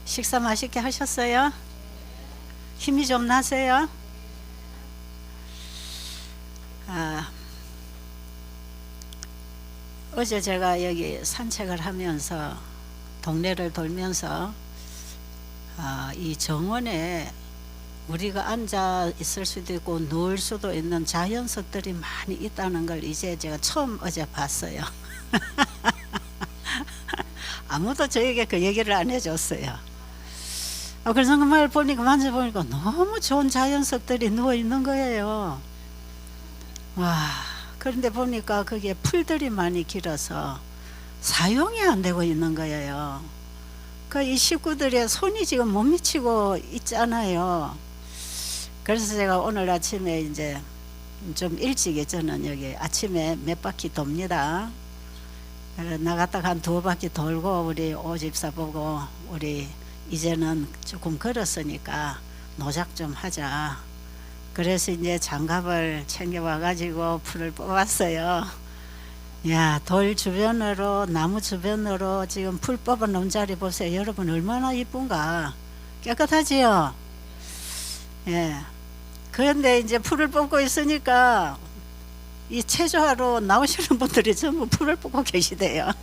식사 맛있게 하셨어요? 힘이 좀 나세요? 아, 어제 제가 여기 산책을 하면서 동네를 돌면서 이 정원에 우리가 앉아 있을 수도 있고 누울 수도 있는 자연석들이 많이 있다는 걸 이제 제가 처음 어제 봤어요. 아무도 저에게 그 얘기를 안 해줬어요. 그래서 정말 보니까 만져보니까 너무 좋은 자연석들이 누워 있는 거예요. 와, 그런데 보니까 그게 풀들이 많이 길어서 사용이 안 되고 있는 거예요. 그 이 식구들의 손이 지금 못 미치고 있잖아요. 그래서 제가 오늘 아침에 이제 좀 일찍 저는 여기 아침에 몇 바퀴 돕니다. 나갔다가 한 두 바퀴 돌고 우리 오집사 보고 우리 이제는 조금 걸었으니까 노작 좀 하자. 그래서 이제 장갑을 챙겨와 가지고 풀을 뽑았어요. 야, 돌 주변으로 나무 주변으로 지금 풀 뽑아 놓은 자리 보세요. 여러분 얼마나 이쁜가. 깨끗하지요? 예. 그런데 이제 풀을 뽑고 있으니까 이 체조하러 나오시는 분들이 전부 풀을 뽑고 계시대요.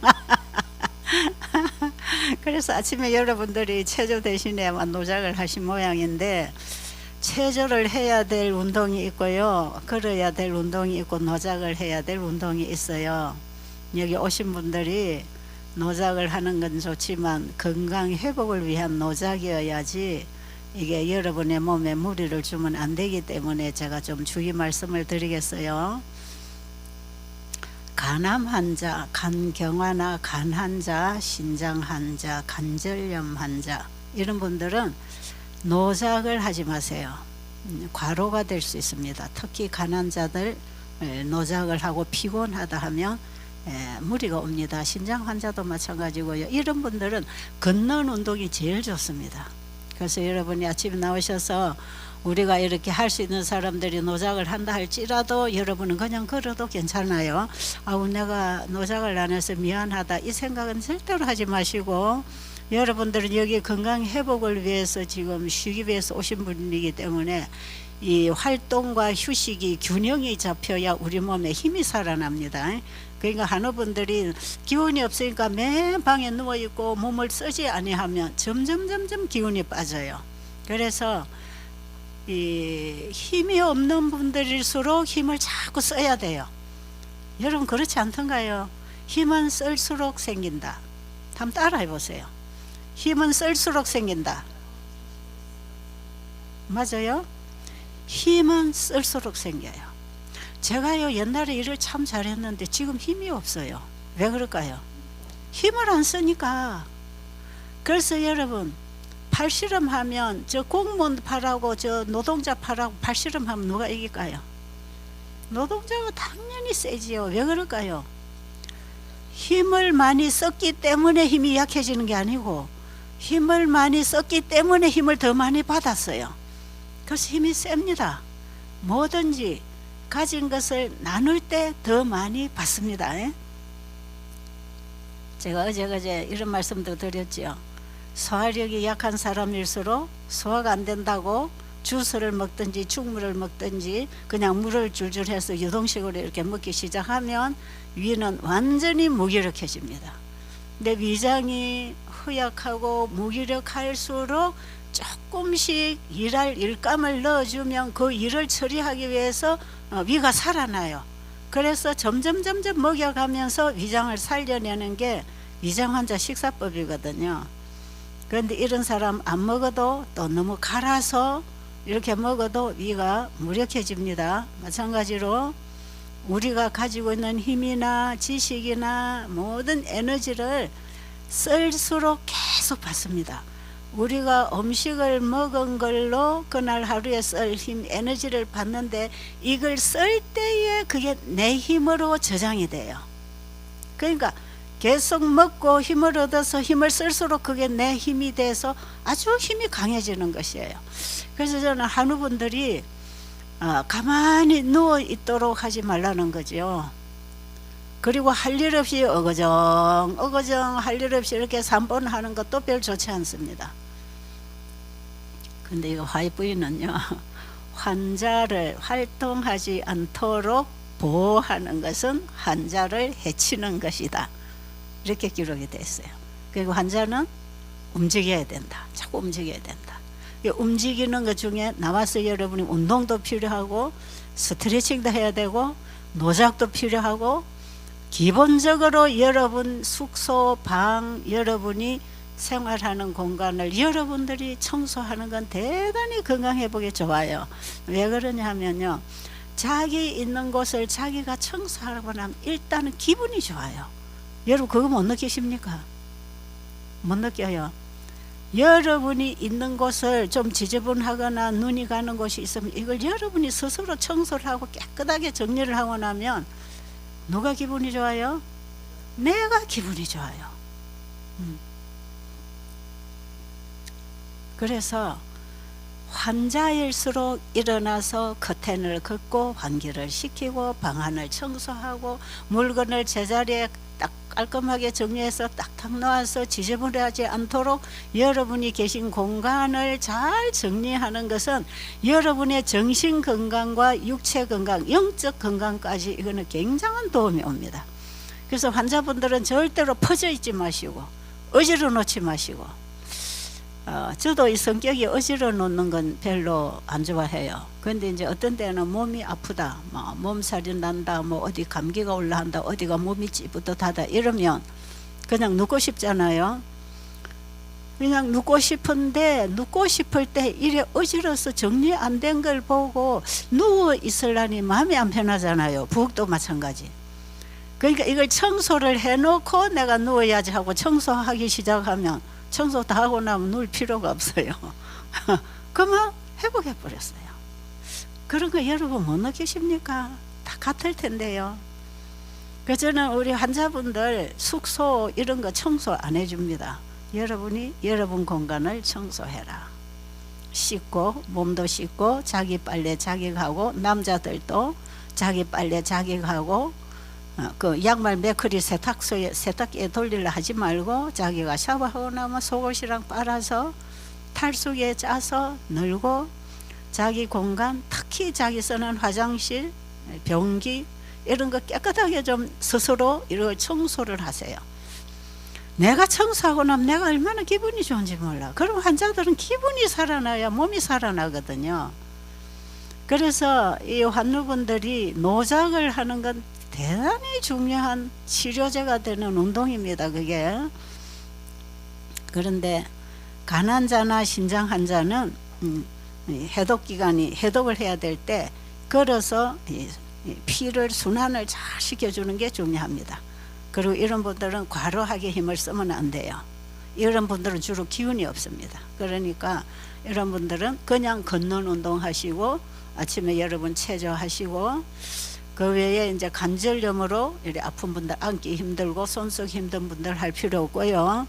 그래서 아침에 여러분들이 체조 대신에 노작을 하신 모양인데, 체조를 해야 될 운동이 있고요, 걸어야 될 운동이 있고 노작을 해야 될 운동이 있어요. 여기 오신 분들이 노작을 하는 건 좋지만 건강 회복을 위한 노작이어야지 이게 여러분의 몸에 무리를 주면 안 되기 때문에 제가 좀 주의 말씀을 드리겠어요. 간암 환자, 간경화나 간 환자, 신장 환자, 관절염 환자 이런 분들은 노작을 하지 마세요. 과로가 될 수 있습니다. 특히 간 환자들 노작을 하고 피곤하다 하면 무리가 옵니다. 신장 환자도 마찬가지고요. 이런 분들은 걷는 운동이 제일 좋습니다. 그래서 여러분이 아침에 나오셔서 우리가 이렇게 할 수 있는 사람들이 노작을 한다 할지라도 여러분은 그냥 걸어도 괜찮아요. 아우, 내가 노작을 안 해서 미안하다 이 생각은 절대로 하지 마시고, 여러분들은 여기 건강 회복을 위해서 지금 쉬기 위해서 오신 분이기 때문에 이 활동과 휴식이 균형이 잡혀야 우리 몸에 힘이 살아납니다. 그러니까 한우분들이 기운이 없으니까 맨 방에 누워있고 몸을 쓰지 아니하면 점점 기운이 빠져요. 그래서 이 힘이 없는 분들일수록 힘을 자꾸 써야 돼요. 여러분 그렇지 않던가요? 힘은 쓸수록 생긴다. 한번 따라 해보세요. 힘은 쓸수록 생긴다. 맞아요? 힘은 쓸수록 생겨요. 제가요 옛날에 일을 참 잘했는데 지금 힘이 없어요. 왜 그럴까요? 힘을 안 쓰니까. 그래서 여러분 팔씨름하면 저 공무원 팔하고 저 노동자 팔하고 팔씨름하면 누가 이길까요? 노동자가 당연히 세지요. 왜 그럴까요? 힘을 많이 썼기 때문에 힘이 약해지는 게 아니고 힘을 많이 썼기 때문에 힘을 더 많이 받았어요. 그래서 힘이 셉니다. 뭐든지 가진 것을 나눌 때 더 많이 받습니다. 제가 어제 이런 말씀도 드렸죠. 소화력이 약한 사람일수록 소화가 안 된다고 주스를 먹든지 죽물을 먹든지 그냥 물을 줄줄 해서 유동식으로 이렇게 먹기 시작하면 위는 완전히 무기력해집니다. 근데 위장이 허약하고 무기력할수록 조금씩 일할 일감을 넣어주면 그 일을 처리하기 위해서 위가 살아나요. 그래서 점점 먹여가면서 위장을 살려내는 게 위장 환자 식사법이거든요. 그런데 이런 사람 안 먹어도 또 너무 갈아서 이렇게 먹어도 위가 무력해집니다. 마찬가지로 우리가 가지고 있는 힘이나 지식이나 모든 에너지를 쓸수록 계속 받습니다. 우리가 음식을 먹은 걸로 그날 하루에 쓸 힘, 에너지를 받는데 이걸 쓸 때에 그게 내 힘으로 저장이 돼요. 그러니까 계속 먹고 힘을 얻어서 힘을 쓸수록 그게 내 힘이 돼서 아주 힘이 강해지는 것이에요. 그래서 저는 한우분들이 가만히 누워 있도록 하지 말라는 거죠. 그리고 할 일 없이 어거정 할 일 없이 이렇게 3번 하는 것도 별 좋지 않습니다. 근데 이거 화이부인은요, 환자를 활동하지 않도록 보호하는 것은 환자를 해치는 것이다, 이렇게 기록이 됐어요. 그리고 환자는 움직여야 된다. 자꾸 움직여야 된다. 움직이는 것 중에 나와서 여러분이 운동도 필요하고 스트레칭도 해야 되고 노작도 필요하고, 기본적으로 여러분 숙소, 방, 여러분이 생활하는 공간을 여러분들이 청소하는 건 대단히 건강회복에 좋아요. 왜 그러냐 하면요, 자기 있는 곳을 자기가 청소하고 나면 일단은 기분이 좋아요. 여러분 그거 못 느끼십니까? 못 느껴요. 여러분이 있는 곳을 좀 지저분하거나 눈이 가는 곳이 있으면 이걸 여러분이 스스로 청소를 하고 깨끗하게 정리를 하고 나면 누가 기분이 좋아요? 내가 기분이 좋아요. 그래서 환자일수록 일어나서 커튼을 걷고 환기를 시키고 방안을 청소하고 물건을 제자리에 딱 깔끔하게 정리해서 딱딱 놓아서 지저분하지 않도록 여러분이 계신 공간을 잘 정리하는 것은 여러분의 정신 건강과 육체 건강, 영적 건강까지 이거는 굉장한 도움이 옵니다. 그래서 환자분들은 절대로 퍼져 있지 마시고 어지러 놓지 마시고, 저도 이 성격이 어지러 놓는 건 별로 안 좋아해요. 근데 이제 어떤 때는 몸이 아프다, 뭐 몸살이 난다, 뭐 어디 감기가 올라한다, 어디가 몸이 찌뿌듯하다 이러면 그냥 눕고 싶잖아요. 그냥 눕고 싶은데 눕고 싶을 때 이래 어지러서 정리 안 된 걸 보고 누워 있으려니 마음이 안 편하잖아요. 부엌도 마찬가지. 그러니까 이걸 청소를 해놓고 내가 누워야지 하고 청소하기 시작하면 청소 다 하고 나면 누울 필요가 없어요. 그만 회복해 버렸어요. 그런 거 여러분 못 느끼십니까? 다 같을 텐데요. 그래서 저는 우리 환자분들 숙소 이런 거 청소 안 해줍니다. 여러분이 여러분 공간을 청소해라. 씻고 몸도 씻고 자기 빨래 자기가 하고, 남자들도 자기 빨래 자기가 하고, 그 양말 매크리 세탁기에 돌리려 하지 말고 자기가 샤워하고 나면 속옷이랑 빨아서 탈수기에 짜서 널고, 자기 공간, 특히 자기 쓰는 화장실, 변기 이런 거 깨끗하게 좀 스스로 이렇게 청소를 하세요. 내가 청소하고 나면 내가 얼마나 기분이 좋은지 몰라. 그럼 환자들은 기분이 살아나야 몸이 살아나거든요. 그래서 이 환우분들이 노작을 하는 건 대단히 중요한 치료제가 되는 운동입니다, 그게. 그런데 간 환자나 신장 환자는 해독기관이 해독을 해야 될 때 걸어서 피를 순환을 잘 시켜주는 게 중요합니다. 그리고 이런 분들은 과로하게 힘을 쓰면 안 돼요. 이런 분들은 주로 기운이 없습니다. 그러니까 이런 분들은 그냥 걷는 운동 하시고, 아침에 여러분 체조하시고, 그 외에 이제 관절염으로 이렇게 아픈 분들, 앉기 힘들고 손쓰기 힘든 분들 할 필요 없고요.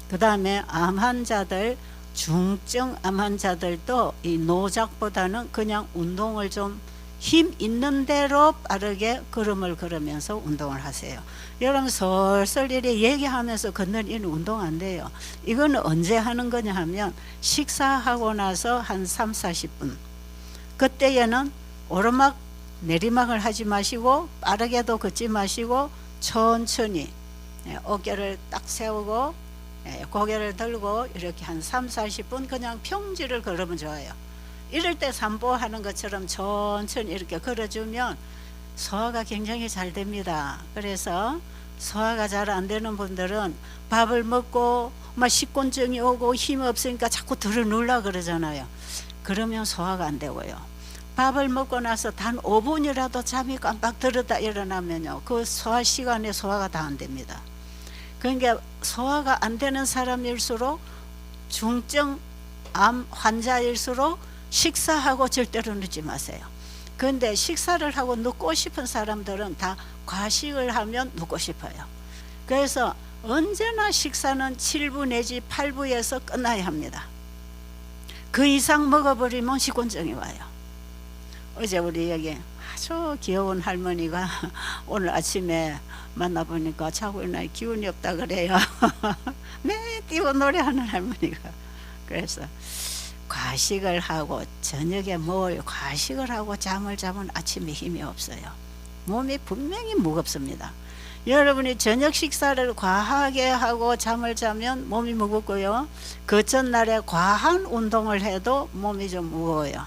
그 다음에 암 환자들, 중증 암 환자들도 이 노작보다는 그냥 운동을 좀 힘 있는 대로 빠르게 걸음을 걸으면서 운동을 하세요. 여러분 설설 이렇게 얘기하면서 걷는 이는 운동 안 돼요. 이거는 언제 하는 거냐 하면 식사하고 나서 한 30-40분, 그때에는 오르막 내리막을 하지 마시고 빠르게도 걷지 마시고 천천히 어깨를 딱 세우고 고개를 들고 이렇게 한 30-40분 그냥 평지를 걸으면 좋아요. 이럴 때 산보하는 것처럼 천천히 이렇게 걸어주면 소화가 굉장히 잘 됩니다. 그래서 소화가 잘 안 되는 분들은 밥을 먹고 막 식곤증이 오고 힘이 없으니까 자꾸 들어 누우려고 그러잖아요. 그러면 소화가 안 되고요. 밥을 먹고 나서 단 5분이라도 잠이 깜빡 들었다 일어나면요, 그 소화 시간에 소화가 다 안 됩니다. 그러니까 소화가 안 되는 사람일수록, 중증 암 환자일수록 식사하고 절대로 눕지 마세요. 그런데 식사를 하고 눕고 싶은 사람들은 다 과식을 하면 눕고 싶어요. 그래서 언제나 식사는 7부 내지 8부에서 끝나야 합니다. 그 이상 먹어버리면 식곤증이 와요. 어제 우리 여기 아주 귀여운 할머니가 오늘 아침에 만나보니까 자고 일어나 기운이 없다 그래요. 매 뛰고 노래하는 할머니가. 그래서 과식을 하고 저녁에 뭘 과식을 하고 잠을 자면 아침에 힘이 없어요. 몸이 분명히 무겁습니다. 여러분이 저녁 식사를 과하게 하고 잠을 자면 몸이 무겁고요. 그 전날에 과한 운동을 해도 몸이 좀 무거워요.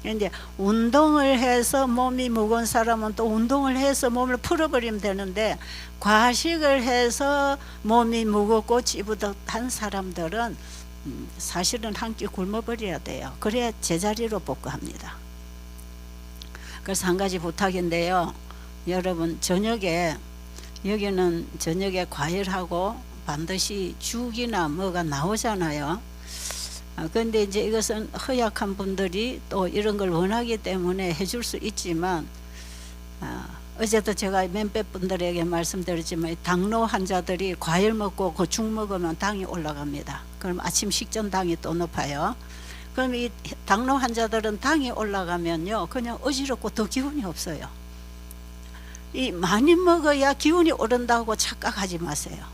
이제 운동을 해서 몸이 무거운 사람은 또 운동을 해서 몸을 풀어버리면 되는데, 과식을 해서 몸이 무겁고 찌부덕한 사람들은 사실은 한 끼 굶어버려야 돼요. 그래야 제자리로 복구합니다. 그래서 한 가지 부탁인데요. 여러분, 저녁에, 여기는 저녁에 과일하고 반드시 죽이나 뭐가 나오잖아요. 근데 이제 이것은 허약한 분들이 또 이런 걸 원하기 때문에 해줄 수 있지만, 어제도 제가 몇백 분들에게 말씀드렸지만, 당뇨 환자들이 과일 먹고 그 죽 먹으면 당이 올라갑니다. 그럼 아침 식전 당이 또 높아요. 그럼 이 당뇨 환자들은 당이 올라가면요, 그냥 어지럽고 더 기운이 없어요. 이 많이 먹어야 기운이 오른다고 착각하지 마세요.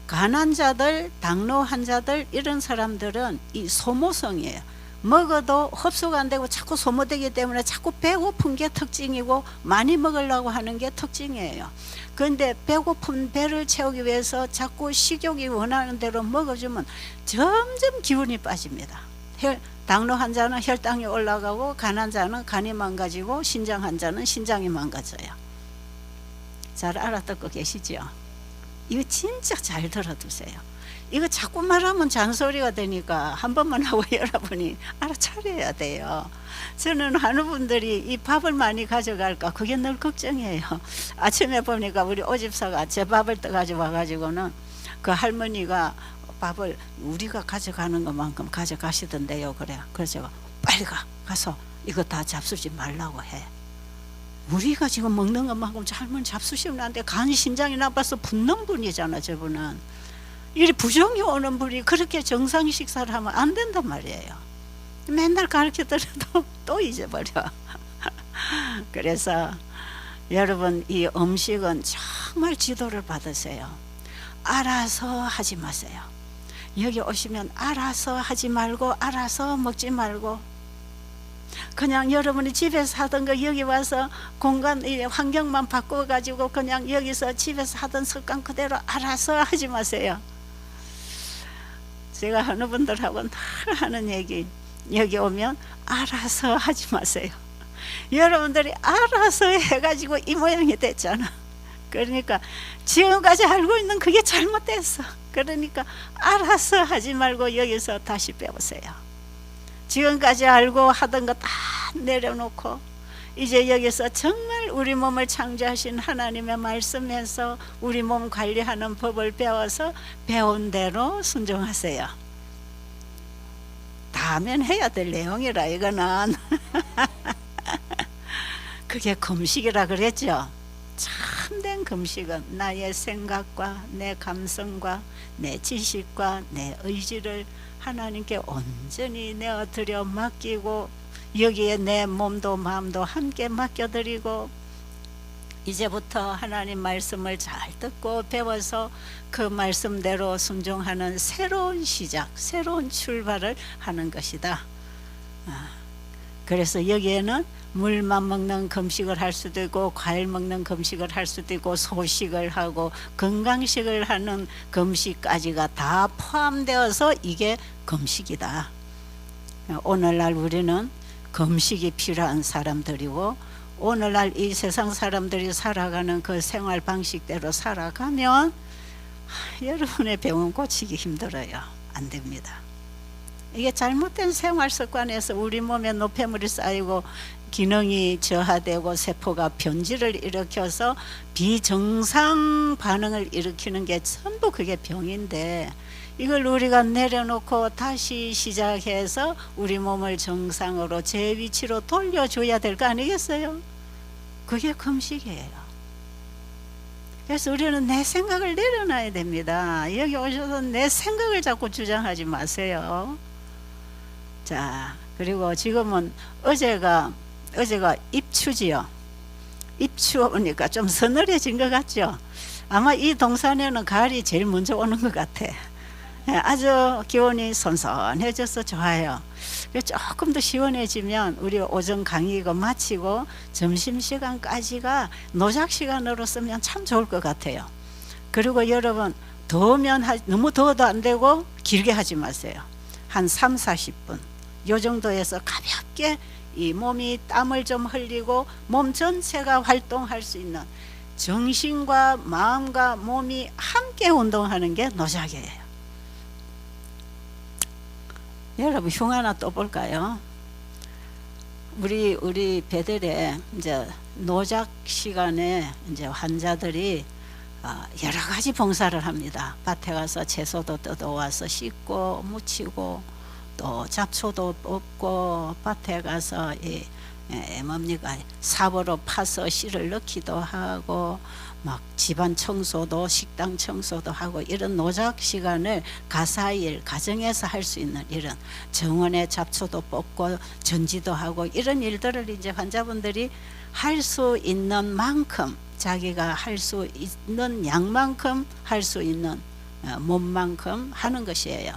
가난자들, 당뇨 환자들, 이런 사람들은 이 소모성이에요. 먹어도 흡수가 안 되고 자꾸 소모되기 때문에 자꾸 배고픈 게 특징이고 많이 먹으려고 하는 게 특징이에요. 그런데 배고픈 배를 채우기 위해서 자꾸 식욕이 원하는 대로 먹어주면 점점 기운이 빠집니다. 당뇨 환자는 혈당이 올라가고, 가난자는 간이 망가지고, 신장 환자는 신장이 망가져요. 잘 알아듣고 계시죠? 이거 진짜 잘 들어두세요. 이거 자꾸 말하면 잔소리가 되니까 한 번만 하고 여러분이 알아차려야 돼요. 저는 한우분들이 이 밥을 많이 가져갈까 그게 늘 걱정이에요. 아침에 보니까 우리 오집사가 제 밥을 떠가지고 와가지고는 그 할머니가 밥을 우리가 가져가는 것만큼 가져가시던데요. 그래서 제가 빨리 가서 이거 다 잡수지 말라고 해. 우리가 지금 먹는 것만큼 할머니 잡수시면 안 돼. 간 신장이 나빠서 붓는 분이잖아. 저분은 이 부종이 오는 분이 그렇게 정상 식사를 하면 안 된단 말이에요. 맨날 가르쳐드려도 또 잊어버려. 그래서 여러분, 이 음식은 정말 지도를 받으세요. 알아서 하지 마세요. 여기 오시면 알아서 하지 말고, 알아서 먹지 말고, 그냥 여러분이 집에서 하던 거 여기 와서 공간, 환경만 바꿔가지고 그냥 여기서 집에서 하던 습관 그대로 알아서 하지 마세요. 제가 어느 분들하고 늘 하는 얘기, 여기 오면 알아서 하지 마세요. 여러분들이 알아서 해가지고 이 모양이 됐잖아. 그러니까 지금까지 알고 있는 그게 잘못됐어. 그러니까 알아서 하지 말고 여기서 다시 배우세요. 지금까지 알고 하던 거 다 내려놓고 이제 여기서 정말 우리 몸을 창조하신 하나님의 말씀에서 우리 몸 관리하는 법을 배워서 배운 대로 순종하세요. 다음엔 해야 될 내용이라 이거는. 그게 금식이라 그랬죠. 참된 금식은 나의 생각과 내 감성과 내 지식과 내 의지를 하나님께 온전히 내어드려 맡기고, 여기에 내 몸도 마음도 함께 맡겨드리고, 이제부터 하나님 말씀을 잘 듣고 배워서 그 말씀대로 순종하는 새로운 시작, 새로운 출발을 하는 것이다. 그래서 여기에는 물만 먹는 금식을 할 수도 있고, 과일 먹는 금식을 할 수도 있고, 소식을 하고 건강식을 하는 금식까지가 다 포함되어서 이게 금식이다. 오늘날 우리는 금식이 필요한 사람들이고, 오늘날 이 세상 사람들이 살아가는 그 생활 방식대로 살아가면 여러분의 병은 고치기 힘들어요. 안 됩니다. 이게 잘못된 생활 습관에서 우리 몸에 노폐물이 쌓이고 기능이 저하되고 세포가 변질을 일으켜서 비정상 반응을 일으키는 게 전부 그게 병인데, 이걸 우리가 내려놓고 다시 시작해서 우리 몸을 정상으로 제 위치로 돌려줘야 될 거 아니겠어요? 그게 금식이에요. 그래서 우리는 내 생각을 내려놔야 됩니다. 여기 오셔서 내 생각을 자꾸 주장하지 마세요. 자, 그리고 지금은 어제가 입추지요. 입추 오니까 좀 서늘해진 것 같죠. 아마 이 동산에는 가을이 제일 먼저 오는 것 같아. 예, 아주 기온이 선선해져서 좋아요. 조금 더 시원해지면 우리 오전 강의가 마치고 점심시간까지가 노작 시간으로 쓰면 참 좋을 것 같아요. 그리고 여러분 더우면 너무 더워도 안 되고 길게 하지 마세요. 한 3, 40분 요 정도에서 가볍게 이 몸이 땀을 좀 흘리고 몸 전체가 활동할 수 있는, 정신과 마음과 몸이 함께 운동하는 게 노작이에요. 여러분 흉 하나 또 볼까요? 우리 배들에 이제 노작 시간에 이제 환자들이 여러 가지 봉사를 합니다. 밭에 가서 채소도 뜯어와서 씻고 무치고, 또 잡초도 뽑고, 밭에 가서 뭡니까 삽으로 파서 씨를 넣기도 하고, 막 집안 청소도 식당 청소도 하고, 이런 노작 시간을 가사일 가정에서 할 수 있는 이런 정원에 잡초도 뽑고 전지도 하고, 이런 일들을 이제 환자분들이 할 수 있는 만큼, 자기가 할 수 있는 양만큼 할 수 있는 몸만큼 하는 것이에요.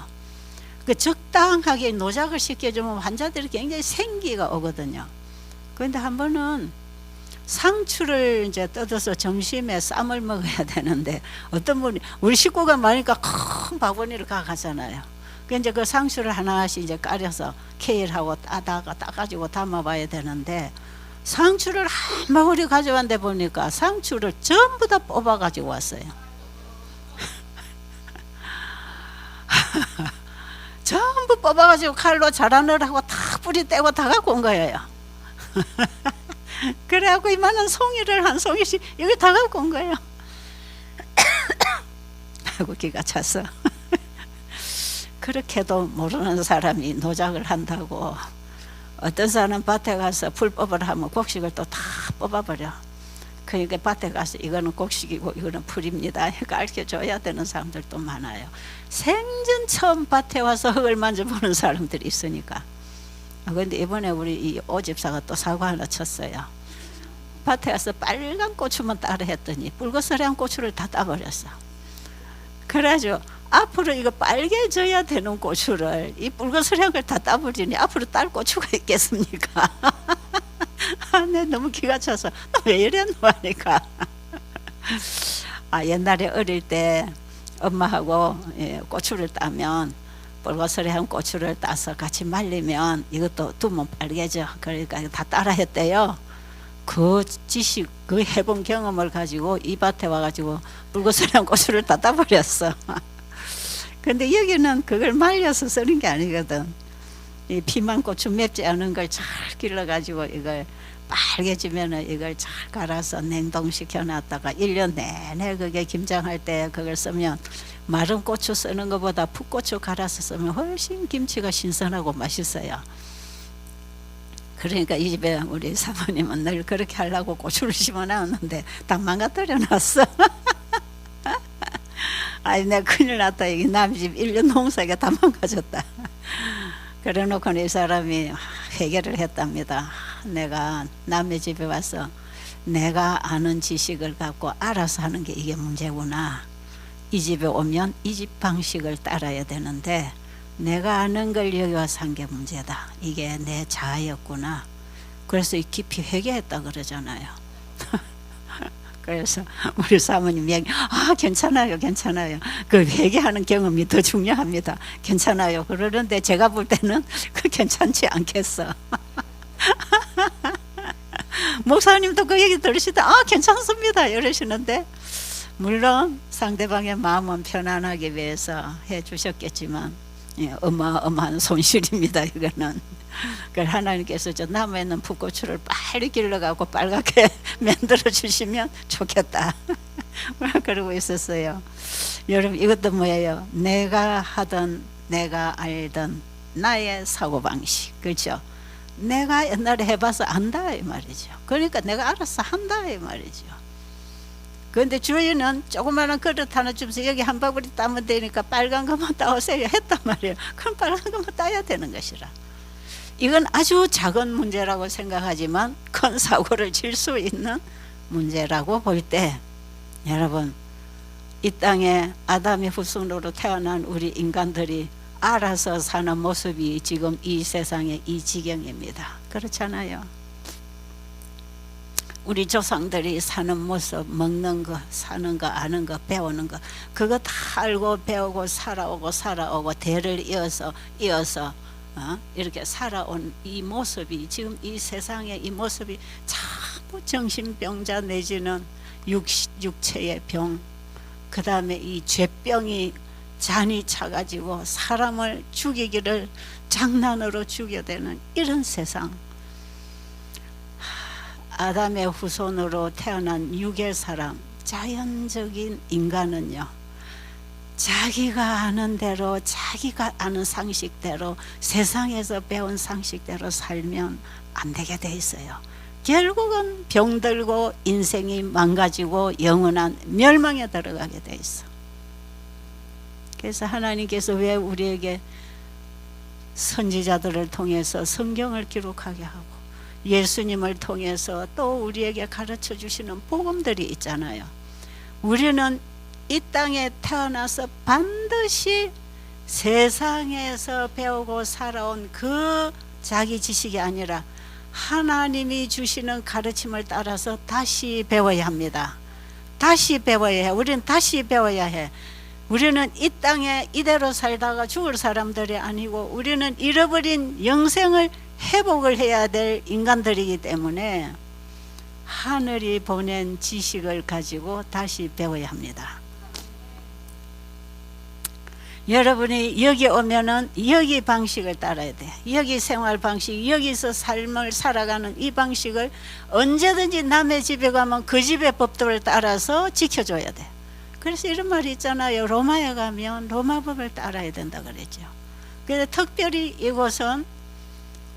그 적당하게 노작을 시켜주면 환자들이 굉장히 생기가 오거든요. 그런데 한 번은 상추를 이제 뜯어서 점심에 쌈을 먹어야 되는데, 어떤 분이 우리 식구가 많으니까 큰 바구니를 가잖아요. 그 이제 그 상추를 하나씩 이제 까려서 케일하고 따가지고 담아봐야 되는데, 상추를 한 바구니 가져왔는데 보니까 상추를 전부 다 뽑아가지고 왔어요. 전부 뽑아가지고 칼로 자라느라고 다 뿌리 떼고 다 갖고 온 거예요. 그래갖고 이만한 송이를 한 송이씩 여기 다 갖고 온 거예요. 아이고 기가 차서. 그렇게도 모르는 사람이 노작을 한다고. 어떤 사람은 밭에 가서 풀 뽑으라 하면 곡식을 또 다 뽑아버려. 그러니까 밭에 가서 이거는 곡식이고 이거는 풀입니다, 가르쳐줘야 되는 사람들도 많아요. 생전 처음 밭에 와서 흙을 만져보는 사람들이 있으니까. 그런데 이번에 우리 이 오집사가 또 사고 하나 쳤어요. 밭에 가서 빨간 고추만 따라 했더니 붉은서리한 고추를 다 따버렸어. 그래가지고 앞으로 이거 빨개져야 되는 고추를 이 붉은서리한 걸 다 따버리니 앞으로 딸 고추가 있겠습니까? 내 너무 기가 차서 왜 이랬노 하니까 옛날에 어릴 때 엄마하고 고추를 따면 붉은서리한 고추를 따서 같이 말리면 이것도 두면 빨개져. 그러니까 다 따라 했대요. 그 지식, 그 해본 경험을 가지고 이 밭에 와가지고 붉은서리한 고추를 다 따버렸어. 근데 여기는 그걸 말려서 쓰는 게 아니거든. 이 피만 고추 맵지 않은 걸 잘 길러가지고 이걸 빨개지면은 이걸 잘 갈아서 냉동시켜 놨다가 1년 내내 그게 김장할 때 그걸 쓰면, 마른 고추 쓰는 것보다 풋고추 갈아서 쓰면 훨씬 김치가 신선하고 맛있어요. 그러니까 이 집에 우리 사모님은 늘 그렇게 하려고 고추를 심어놨는데 다 망가뜨려 놨어. 아니 내가 큰일 났다. 이 남의 집 1년 농사가 다 망가졌다. 그래 놓고 이 사람이 회개를 했답니다. 내가 남의 집에 와서 내가 아는 지식을 갖고 알아서 하는 게 이게 문제구나. 이 집에 오면 이 집 방식을 따라야 되는데 내가 아는 걸 여기 와서 한 게 문제다. 이게 내 자아였구나. 그래서 깊이 회개했다 그러잖아요. 그래서 우리 사모님 얘기, 괜찮아요, 괜찮아요. 그 회개하는 경험이 더 중요합니다. 괜찮아요. 그러는데 제가 볼 때는 그 괜찮지 않겠어. 목사님도 그 얘기 들으시다, 괜찮습니다 이러시는데, 물론 상대방의 마음은 편안하기 위해서 해 주셨겠지만 어마어마한 손실입니다. 이거는. 그래서 하나님께서 저 나무에 있는 풋고추를 빨리 길러가고 빨갛게 만들어 주시면 좋겠다. 그러고 있었어요. 여러분 이것도 뭐예요? 내가 하던 내가 알던 나의 사고방식, 그렇죠? 내가 옛날에 해봐서 안다 이 말이죠. 그러니까 내가 알아서 한다 이 말이죠. 그런데 주인은 조그마한 그릇 하나 주면서 여기 한 바구니 따면 되니까 빨간 것만 따오세요 했단 말이에요. 그럼 빨간 것만 따야 되는 것이라. 이건 아주 작은 문제라고 생각하지만 큰 사고를 칠 수 있는 문제라고 볼 때, 여러분 이 땅에 아담의 후손으로 태어난 우리 인간들이 알아서 사는 모습이 지금 이 세상의 이 지경입니다. 그렇잖아요. 우리 조상들이 사는 모습, 먹는 거, 사는 거, 아는 거, 배우는 거, 그거 다 알고 배우고 살아오고 대를 이어서 이렇게 살아온 이 모습이 지금 이 세상의 이 모습이 자꾸 정신병자 내지는 육체의 병, 그 다음에 이 죄병이 잔이 차가지고 사람을 죽이기를 장난으로 죽여대는 이런 세상. 아담의 후손으로 태어난 육의 사람, 자연적인 인간은요, 자기가 아는 대로, 자기가 아는 상식대로, 세상에서 배운 상식대로 살면 안 되게 돼 있어요. 결국은 병들고 인생이 망가지고 영원한 멸망에 들어가게 돼 있어. 그래서 하나님께서 왜 우리에게 선지자들을 통해서 성경을 기록하게 하고 예수님을 통해서 또 우리에게 가르쳐 주시는 복음들이 있잖아요. 우리는 이 땅에 태어나서 반드시 세상에서 배우고 살아온 그 자기 지식이 아니라 하나님이 주시는 가르침을 따라서 다시 배워야 합니다. 다시 배워야 해. 우리는 다시 배워야 해. 우리는 이 땅에 이대로 살다가 죽을 사람들이 아니고 우리는 잃어버린 영생을 회복을 해야 될 인간들이기 때문에 하늘이 보낸 지식을 가지고 다시 배워야 합니다. 여러분이 여기 오면은 여기 방식을 따라야 돼. 여기 생활 방식, 여기서 삶을 살아가는 이 방식을 언제든지 남의 집에 가면 그 집의 법도를 따라서 지켜줘야 돼. 그래서 이런 말이 있잖아요. 로마에 가면 로마법을 따라야 된다 그랬죠. 그래서 특별히 이곳은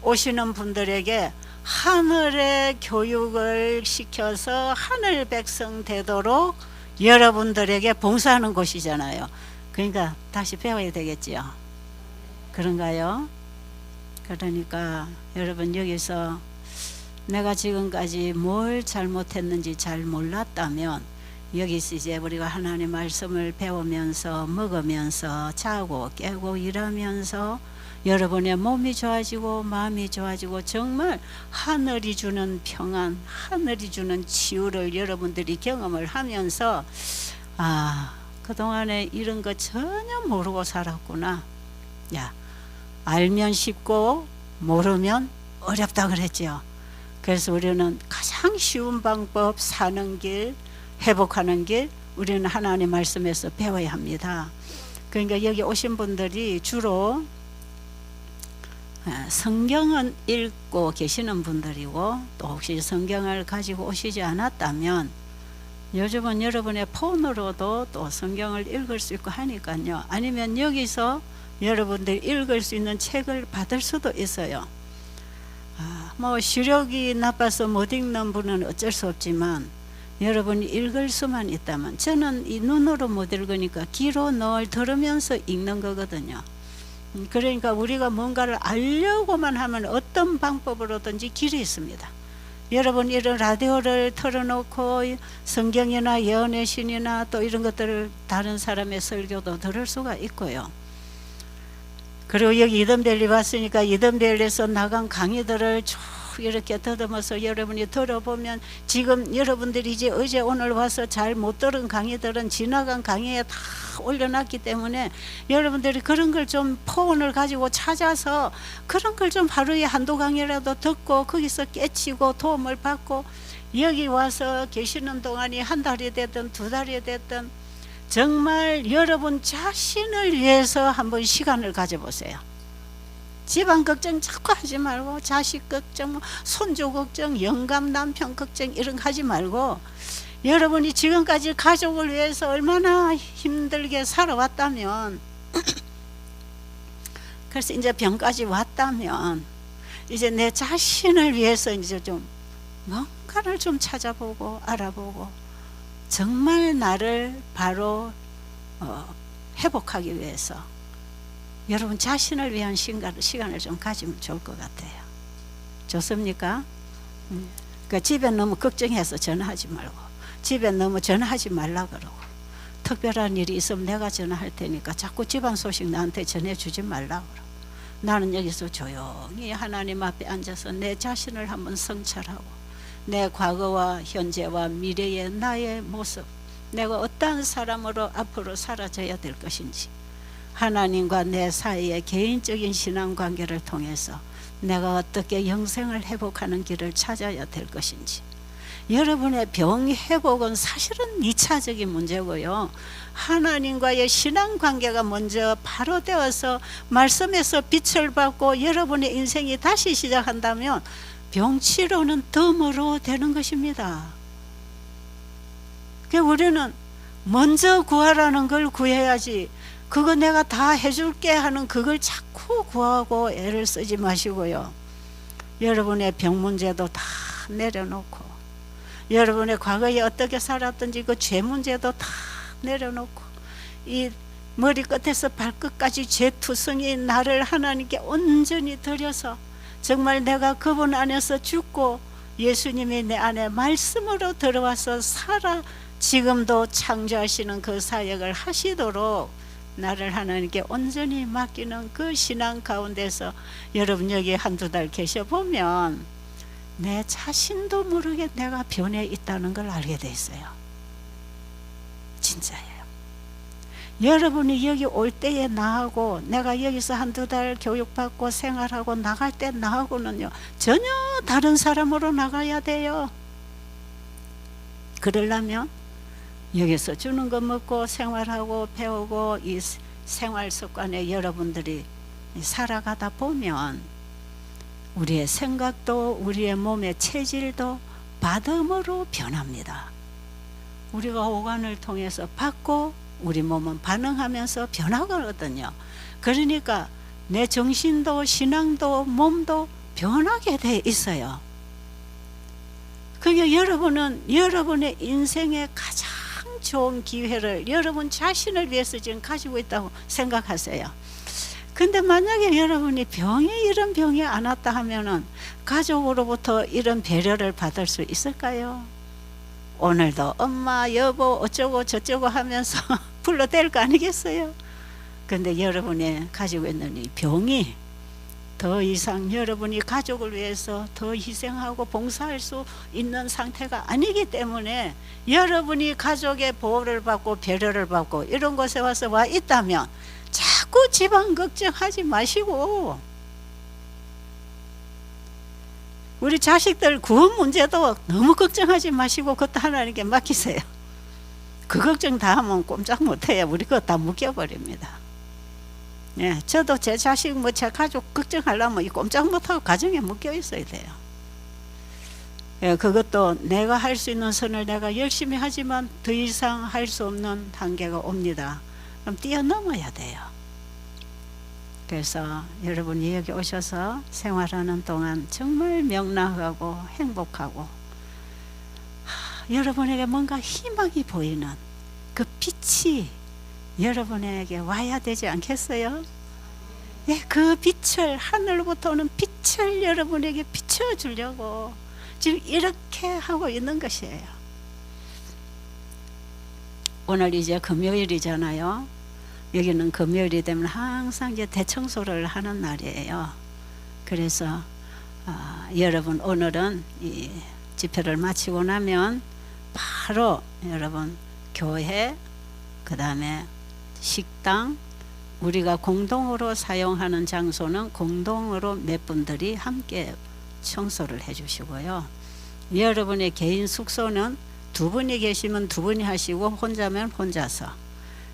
오시는 분들에게 하늘의 교육을 시켜서 하늘 백성 되도록 여러분들에게 봉사하는 곳이잖아요. 그러니까 다시 배워야 되겠지요. 그런가요? 그러니까 여러분 여기서 내가 지금까지 뭘 잘못했는지 잘 몰랐다면 여기서 이제 우리가 하나님 말씀을 배우면서 먹으면서 자고 깨고 일하면서 여러분의 몸이 좋아지고 마음이 좋아지고 정말 하늘이 주는 평안, 하늘이 주는 치유를 여러분들이 경험을 하면서 그동안에 이런 거 전혀 모르고 살았구나. 야, 알면 쉽고 모르면 어렵다 그랬죠. 그래서 우리는 가장 쉬운 방법, 사는 길, 회복하는 길, 우리는 하나님 말씀에서 배워야 합니다. 그러니까 여기 오신 분들이 주로 성경은 읽고 계시는 분들이고 또 혹시 성경을 가지고 오시지 않았다면 요즘은 여러분의 폰으로도 또 성경을 읽을 수 있고 하니까요. 아니면 여기서 여러분들이 읽을 수 있는 책을 받을 수도 있어요. 뭐 시력이 나빠서 못 읽는 분은 어쩔 수 없지만 여러분이 읽을 수만 있다면, 저는 이 눈으로 못 읽으니까 귀로 늘 들으면서 읽는 거거든요. 그러니까 우리가 뭔가를 알려고만 하면 어떤 방법으로든지 길이 있습니다. 여러분 이런 라디오를 틀어놓고 성경이나 예언의 신이나 또 이런 것들을 다른 사람의 설교도 들을 수가 있고요. 그리고 여기 이든밸리 왔으니까 이든밸리에서 나간 강의들을 쭉 이렇게 더듬어서 여러분이 들어보면 지금 여러분들이 이제 어제 오늘 와서 잘 못 들은 강의들은 지나간 강의에 다 올려놨기 때문에 여러분들이 그런 걸 좀 폰을 가지고 찾아서 그런 걸 좀 하루에 한두 강의라도 듣고 거기서 깨치고 도움을 받고 여기 와서 계시는 동안이 한 달이 됐든 두 달이 됐든 정말 여러분 자신을 위해서 한번 시간을 가져보세요. 집안 걱정 자꾸 하지 말고 자식 걱정, 손주 걱정, 영감 남편 걱정 이런 거 하지 말고 여러분이 지금까지 가족을 위해서 얼마나 힘들게 살아왔다면 그래서 이제 병까지 왔다면 이제 내 자신을 위해서 이제 좀 뭔가를 좀 찾아보고 알아보고 정말 나를 바로 회복하기 위해서 여러분 자신을 위한 시간을 좀 가지면 좋을 것 같아요. 좋습니까? 그러니까 집에 너무 걱정해서 전화하지 말고 집에 너무 전화하지 말라 그러고 특별한 일이 있으면 내가 전화할 테니까 자꾸 집안 소식 나한테 전해주지 말라고. 나는 여기서 조용히 하나님 앞에 앉아서 내 자신을 한번 성찰하고 내 과거와 현재와 미래의 나의 모습, 내가 어떠한 사람으로 앞으로 살아져야 될 것인지, 하나님과 내 사이의 개인적인 신앙관계를 통해서 내가 어떻게 영생을 회복하는 길을 찾아야 될 것인지. 여러분의 병 회복은 사실은 2차적인 문제고요. 하나님과의 신앙관계가 먼저 바로 되어서 말씀에서 빛을 받고 여러분의 인생이 다시 시작한다면 병치료는 덤으로 되는 것입니다. 그러니까 우리는 먼저 구하라는 걸 구해야지, 그거 내가 다 해줄게 하는 그걸 자꾸 구하고 애를 쓰지 마시고요. 여러분의 병 문제도 다 내려놓고, 여러분의 과거에 어떻게 살았든지 그 죄 문제도 다 내려놓고, 이 머리끝에서 발끝까지 죄투성이 나를 하나님께 온전히 드려서 정말 내가 그분 안에서 죽고 예수님이 내 안에 말씀으로 들어와서 살아 지금도 창조하시는 그 사역을 하시도록 나를 하나님께 온전히 맡기는 그 신앙 가운데서 여러분 여기 한두 달 계셔보면 내 자신도 모르게 내가 변해 있다는 걸 알게 돼 있어요. 진짜예요. 여러분이 여기 올 때의 나하고 내가 여기서 한두 달 교육받고 생활하고 나갈 때 나하고는요 전혀 다른 사람으로 나가야 돼요. 그러려면 여기서 주는 거 먹고 생활하고 배우고 이 생활 습관에 여러분들이 살아가다 보면 우리의 생각도 우리의 몸의 체질도 받음으로 변합니다. 우리가 오간을 통해서 받고 우리 몸은 반응하면서 변하거든요. 그러니까 내 정신도 신앙도 몸도 변하게 돼 있어요. 그게 여러분은 여러분의 인생의 가장 좋은 기회를 여러분 자신을 위해서 지금 가지고 있다고 생각하세요. 근데 만약에 여러분이 이런 병이 안 왔다 하면은 가족으로부터 이런 배려를 받을 수 있을까요? 오늘도 엄마 여보 어쩌고 저쩌고 하면서 불러댈 거 아니겠어요? 근데 여러분이 가지고 있는 이 병이 더 이상 여러분이 가족을 위해서 더 희생하고 봉사할 수 있는 상태가 아니기 때문에 여러분이 가족의 보호를 받고 배려를 받고 이런 곳에 와서 와 있다면 자꾸 집안 걱정하지 마시고 우리 자식들 구원 문제도 너무 걱정하지 마시고 그것도 하나님께 맡기세요. 그 걱정 다 하면 꼼짝 못해요. 우리 그거 다 묶여버립니다. 예, 저도 제 자식 제 가족 걱정하려면 꼼짝 못하고 가정에 묶여 있어야 돼요. 예, 그것도 내가 할 수 있는 선을 내가 열심히 하지만 더 이상 할 수 없는 단계가 옵니다. 그럼 뛰어넘어야 돼요. 그래서 여러분이 여기 오셔서 생활하는 동안 정말 명랑하고 행복하고 여러분에게 뭔가 희망이 보이는 그 빛이 여러분에게 와야 되지 않겠어요? 예, 그 빛을 하늘로부터 오는 빛을 여러분에게 비춰주려고 지금 이렇게 하고 있는 것이에요. 오늘 이제 금요일이잖아요. 여기는 금요일이 되면 항상 이제 대청소를 하는 날이에요. 그래서 여러분 오늘은 이 집회를 마치고 나면 바로 여러분 교회 그 다음에 식당 우리가 공동으로 사용하는 장소는 공동으로 몇 분들이 함께 청소를 해 주시고요. 여러분의 개인 숙소는 두 분이 계시면 두 분이 하시고 혼자면 혼자서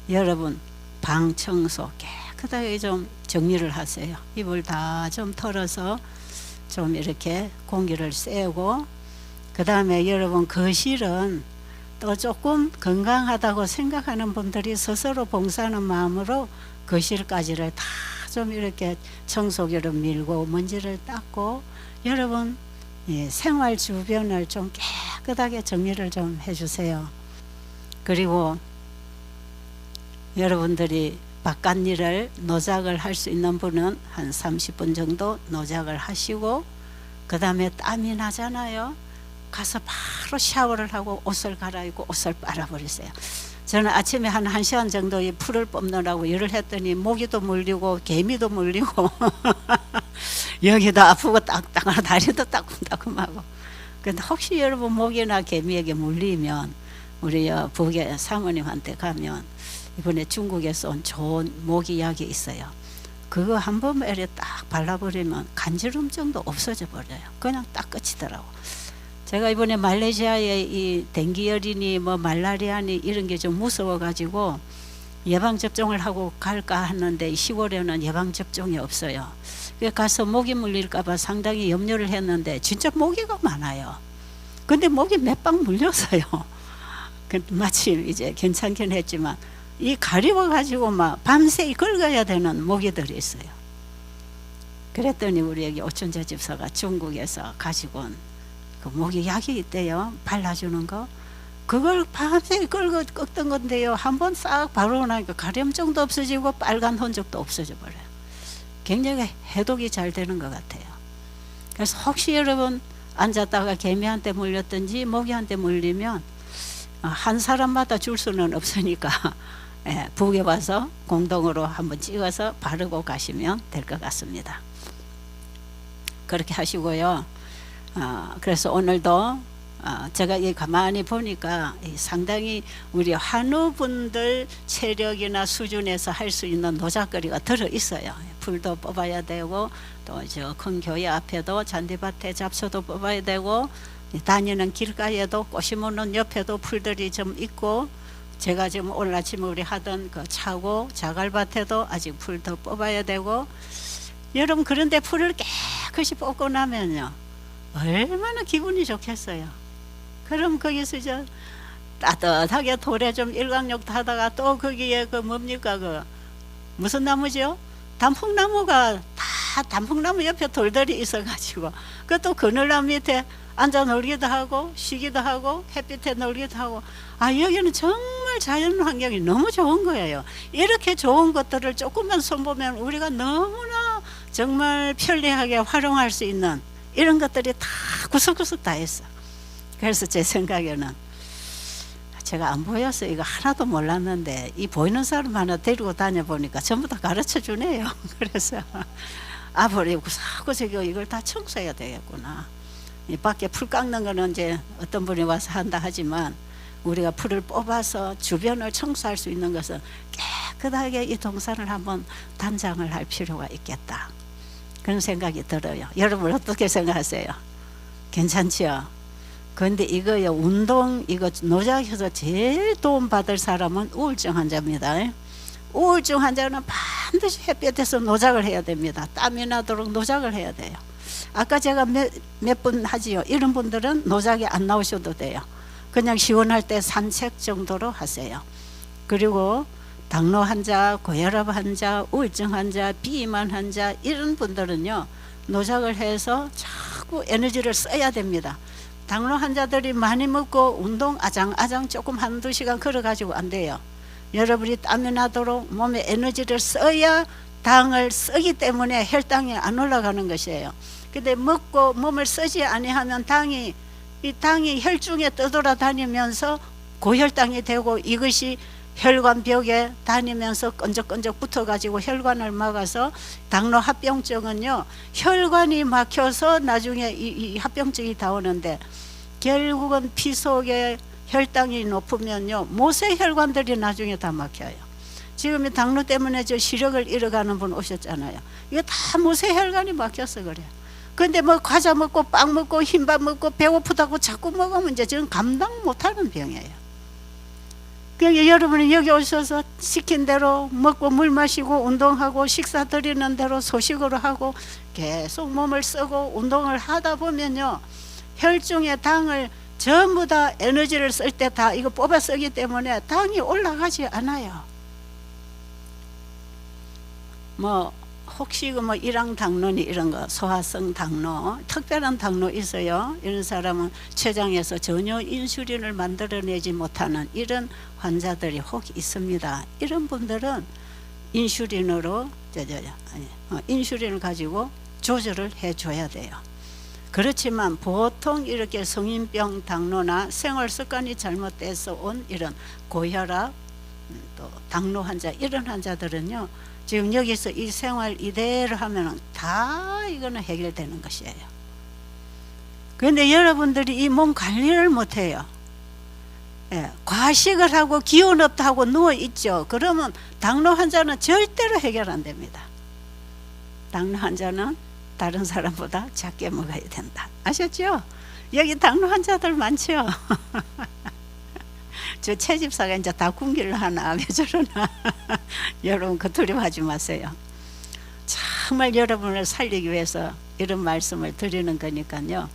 여러분 방 청소 깨끗하게 좀 정리를 하세요. 이불 다 좀 털어서 좀 이렇게 공기를 쐬고 그 다음에 여러분 거실은 또 조금 건강하다고 생각하는 분들이 스스로 봉사하는 마음으로 거실까지를 다 좀 이렇게 청소기로 밀고 먼지를 닦고 여러분 생활 주변을 좀 깨끗하게 정리를 좀 해주세요. 그리고 여러분들이 바깥 일을 노작을 할 수 있는 분은 한 30분 정도 노작을 하시고 그 다음에 땀이 나잖아요. 가서 바로 샤워를 하고 옷을 갈아입고 옷을 빨아버리세요. 저는 아침에 한 1시간 정도 이 풀을 뽑느라고 일을 했더니 모기도 물리고 개미도 물리고 여기도 아프고 딱딱하고 다리도 따끔따끔하고. 근데 혹시 여러분 모기나 개미에게 물리면 우리 북의 사모님한테 가면 이번에 중국에서 온 좋은 모기약이 있어요. 그거 한 번 이렇게 딱 발라버리면 간지럼증도 없어져 버려요. 그냥 딱 끝이더라고. 제가 이번에 말레이시아에 이 댕기열이니 뭐 말라리아니 이런 게 좀 무서워가지고 예방접종을 하고 갈까 하는데 10월에는 예방접종이 없어요. 가서 모기 물릴까봐 상당히 염려를 했는데 진짜 모기가 많아요. 근데 모기 몇 방 물렸어요. 마침 이제 괜찮긴 했지만 이 가리워가지고 막 밤새 긁어야 되는 모기들이 있어요. 그랬더니 우리 여기 오춘자 집사가 중국에서 가지고 온 그 모기 약이 있대요. 발라주는 거. 그걸 밤새 긁던 건데요. 한번 싹 바르고 나니까 가려움증도 없어지고 빨간 흔적도 없어져 버려요. 굉장히 해독이 잘 되는 것 같아요. 그래서 혹시 여러분 앉았다가 개미한테 물렸든지 모기한테 물리면 한 사람마다 줄 수는 없으니까 예, 북에 와서 공동으로 한번 찍어서 바르고 가시면 될 것 같습니다. 그렇게 하시고요. 그래서 오늘도 제가 가만히 보니까 상당히 우리 한우분들 체력이나 수준에서 할 수 있는 노작거리가 들어 있어요. 풀도 뽑아야 되고 또 저 큰 교회 앞에도 잔디밭에 잡초도 뽑아야 되고 다니는 길가에도 꽃 심어놓은 옆에도 풀들이 좀 있고 제가 지금 오늘 아침에 우리 하던 그 차고 자갈밭에도 아직 풀 더 뽑아야 되고 여러분 그런데 풀을 깨끗이 뽑고 나면요 얼마나 기분이 좋겠어요. 그럼 거기서 저 따뜻하게 돌에 좀 일광욕도 하다가 또 거기에 그 뭡니까 그 무슨 나무죠? 단풍나무가 다 단풍나무 옆에 돌들이 있어가지고 그것도 그늘나무 밑에 앉아 놀기도 하고 쉬기도 하고 햇빛에 놀기도 하고 여기는 정말 자연 환경이 너무 좋은 거예요. 이렇게 좋은 것들을 조금만 손보면 우리가 너무나 정말 편리하게 활용할 수 있는 이런 것들이 다 구석구석 다 있어. 그래서 제 생각에는 제가 안 보여서 이거 하나도 몰랐는데 이 보이는 사람 하나 데리고 다녀보니까 전부 다 가르쳐 주네요. 그래서 앞으로 구석구석 이걸 다 청소해야 되겠구나. 이 밖에 풀 깎는 거는 이제 어떤 분이 와서 한다 하지만 우리가 풀을 뽑아서 주변을 청소할 수 있는 것은 깨끗하게 이 동산을 한번 단장을 할 필요가 있겠다. 그런 생각이 들어요. 여러분 어떻게 생각하세요? 괜찮지요? 그런데 이거요 운동 이거 노작해서 제일 도움 받을 사람은 우울증 환자입니다. 우울증 환자는 반드시 햇볕에서 노작을 해야 됩니다. 땀이 나도록 노작을 해야 돼요. 아까 제가 몇 분 하지요. 이런 분들은 노작에 안 나오셔도 돼요. 그냥 시원할 때 산책 정도로 하세요. 그리고 당뇨 환자, 고혈압 환자, 우울증 환자, 비만 환자 이런 분들은요 노작을 해서 자꾸 에너지를 써야 됩니다. 당뇨 환자들이 많이 먹고 운동 아장아장 조금 한두 시간 걸어가지고 안 돼요. 여러분이 땀이 나도록 몸에 에너지를 써야 당을 쓰기 때문에 혈당이 안 올라가는 것이에요. 근데 먹고 몸을 쓰지 아니하면 당이 혈중에 떠돌아다니면서 고혈당이 되고 이것이 혈관벽에 다니면서 끈적끈적 붙어가지고 혈관을 막아서 당뇨 합병증은요 혈관이 막혀서 나중에 이 합병증이 다 오는데 결국은 피 속에 혈당이 높으면요 모세 혈관들이 나중에 다 막혀요. 지금 당뇨 때문에 저 시력을 잃어가는 분 오셨잖아요. 이거 다 모세 혈관이 막혀서 그래요. 근데 뭐 과자 먹고 빵 먹고 흰밥 먹고 배고프다고 자꾸 먹으면 이제 저는 감당 못하는 병이에요. 그러니까 여러분이 여기 오셔서 시킨 대로 먹고 물 마시고 운동하고 식사 드리는 대로 소식으로 하고 계속 몸을 쓰고 운동을 하다 보면요 혈중에 당을 전부 다 에너지를 쓸 때 다 이거 뽑아 쓰기 때문에 당이 올라가지 않아요. 뭐 혹시 뭐 일항 당뇨니 이런 거 소화성 당뇨 특별한 당뇨 있어요. 이런 사람은 췌장에서 전혀 인슐린을 만들어내지 못하는 이런 환자들이 혹 있습니다. 이런 분들은 인슐린으로 인슐린을 가지고 조절을 해줘야 돼요. 그렇지만 보통 이렇게 성인병 당뇨나 생활 습관이 잘못돼서 온 이런 고혈압, 또 당뇨 환자, 이런 환자들은요, 지금 여기서 이 생활 이대로 하면 다 이거는 해결되는 것이에요. 그런데 여러분들이 이 몸 관리를 못해요. 예, 과식을 하고 기운 없다 하고 누워 있죠. 그러면 당뇨 환자는 절대로 해결 안 됩니다. 당뇨 환자는 다른 사람보다 작게 먹어야 된다. 아셨죠? 여기 당뇨 환자들 많죠? 저 채집사가 이제 다 굶기를 하나 왜 저러나 여러분 그 두려워하지 마세요. 정말 여러분을 살리기 위해서 이런 말씀을 드리는 거니까요.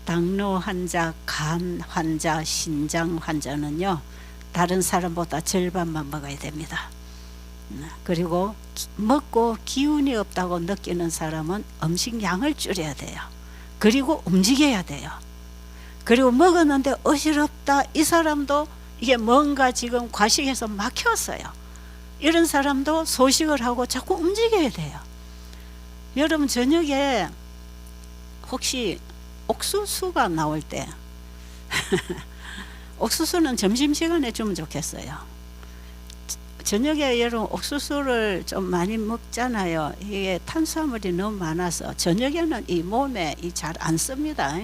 당뇨 환자, 간 환자, 신장 환자는요, 다른 사람보다 절반만 먹어야 됩니다. 그리고 먹고 기운이 없다고 느끼는 사람은 음식 양을 줄여야 돼요. 그리고 움직여야 돼요. 그리고 먹었는데 어지럽다, 이 사람도 이게 뭔가 지금 과식해서 막혔어요. 이런 사람도 소식을 하고 자꾸 움직여야 돼요. 여러분 저녁에 혹시 옥수수가 나올 때 옥수수는 점심시간에 주면 좋겠어요. 저녁에 여러분 옥수수를 좀 많이 먹잖아요. 이게 탄수화물이 너무 많아서 저녁에는 이 몸에 잘 안 씁니다.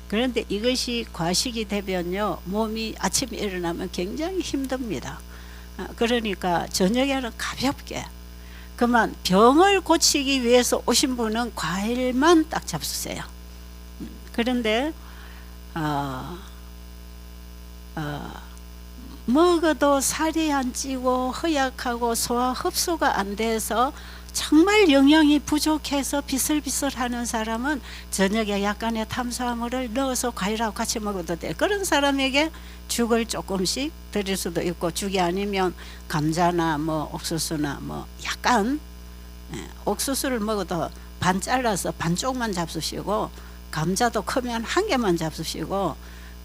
그런데 이것이 과식이 되면요, 몸이 아침에 일어나면 굉장히 힘듭니다. 그러니까 저녁에는 가볍게, 그만 병을 고치기 위해서 오신 분은 과일만 딱 잡수세요. 그런데 먹어도 살이 안 찌고 허약하고 소화 흡수가 안 돼서 정말 영양이 부족해서 비슬비슬하는 사람은 저녁에 약간의 탄수화물을 넣어서 과일하고 같이 먹어도 돼. 그런 사람에게 죽을 조금씩 드릴 수도 있고, 죽이 아니면 감자나 뭐 옥수수나 뭐 약간, 옥수수를 먹어도 반 잘라서 반쪽만 잡수시고, 감자도 크면 한 개만 잡수시고,